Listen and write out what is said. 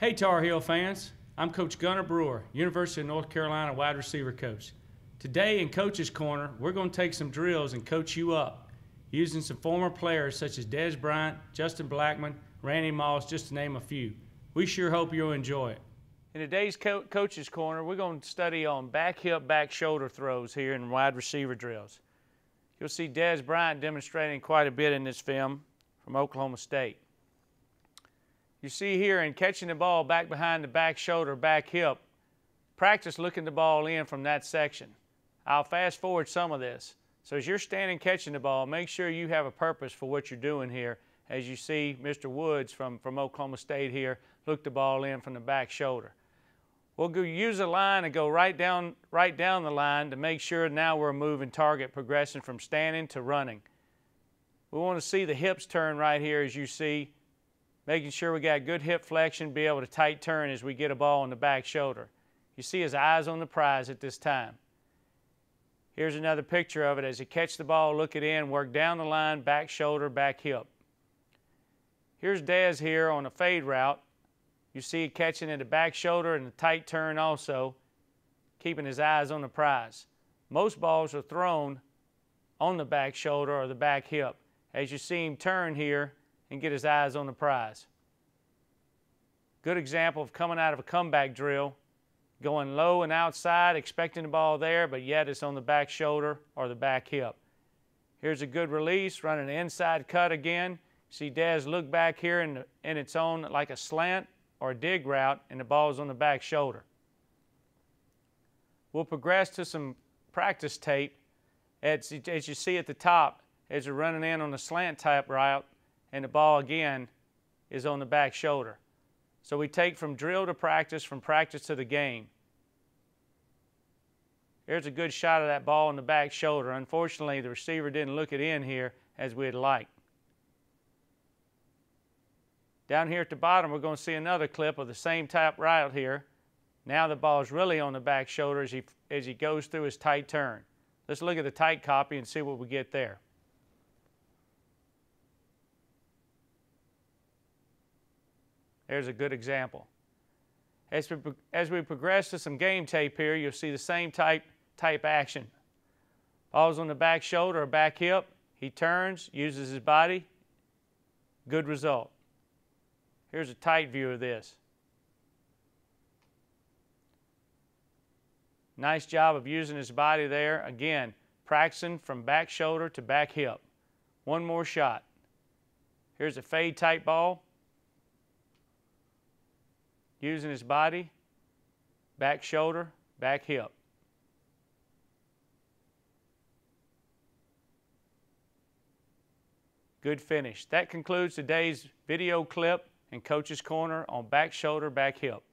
Hey Tar Heel fans, I'm Coach Gunnar Brewer, University of North Carolina wide receiver coach. Today in Coach's Corner, we're going to take some drills and coach you up using some former players such as Dez Bryant, Justin Blackman, Randy Moss, just to name a few. We sure hope you'll enjoy it. In today's Coach's Corner, we're going to study on back hip, back shoulder throws here in wide receiver drills. You'll see Dez Bryant demonstrating quite a bit in this film from Oklahoma State. You see here in catching the ball back behind the back shoulder, back hip, practice looking the ball in from that section. I'll fast forward some of this. So as you're standing catching the ball, make sure you have a purpose for what you're doing here. As you see Mr. Woods from Oklahoma State here look the ball in from the back shoulder. We'll go use a line and go right down the line to make sure now we're moving target, progressing from standing to running. We want to see the hips turn right here as you see, making sure we got good hip flexion, be able to tight turn as we get a ball on the back shoulder. You see his eyes on the prize at this time. Here's another picture of it as he catch the ball, look it in, work down the line, back shoulder, back hip. Here's Dez here on a fade route. You see it catching at the back shoulder and the tight turn also, keeping his eyes on the prize. Most balls are thrown on the back shoulder or the back hip. As you see him turn here and get his eyes on the prize. Good example of coming out of a comeback drill, going low and outside, expecting the ball there, but yet it's on the back shoulder or the back hip. Here's a good release, running an inside cut again. See Dez look back here in its own like a slant or a dig route, and the ball is on the back shoulder. We'll progress to some practice tape as you see at the top as you're running in on the slant type route, and the ball again is on the back shoulder. So we take from drill to practice, from practice to the game. Here's a good shot of that ball on the back shoulder. Unfortunately, the receiver didn't look it in here as we'd like. Down here at the bottom, we're going to see another clip of the same type route here. Now the ball is really on the back shoulder as he goes through his tight turn. Let's look at the tight copy and see what we get there. There's a good example. As we progress to some game tape here, you'll see the same type action. Ball's on the back shoulder or back hip. He turns, uses his body. Good result. Here's a tight view of this. Nice job of using his body there. Again, practicing from back shoulder to back hip. One more shot. Here's a fade type ball. Using his body, back shoulder, back hip. Good finish. That concludes today's video clip and Coach's Corner on back shoulder, back hip.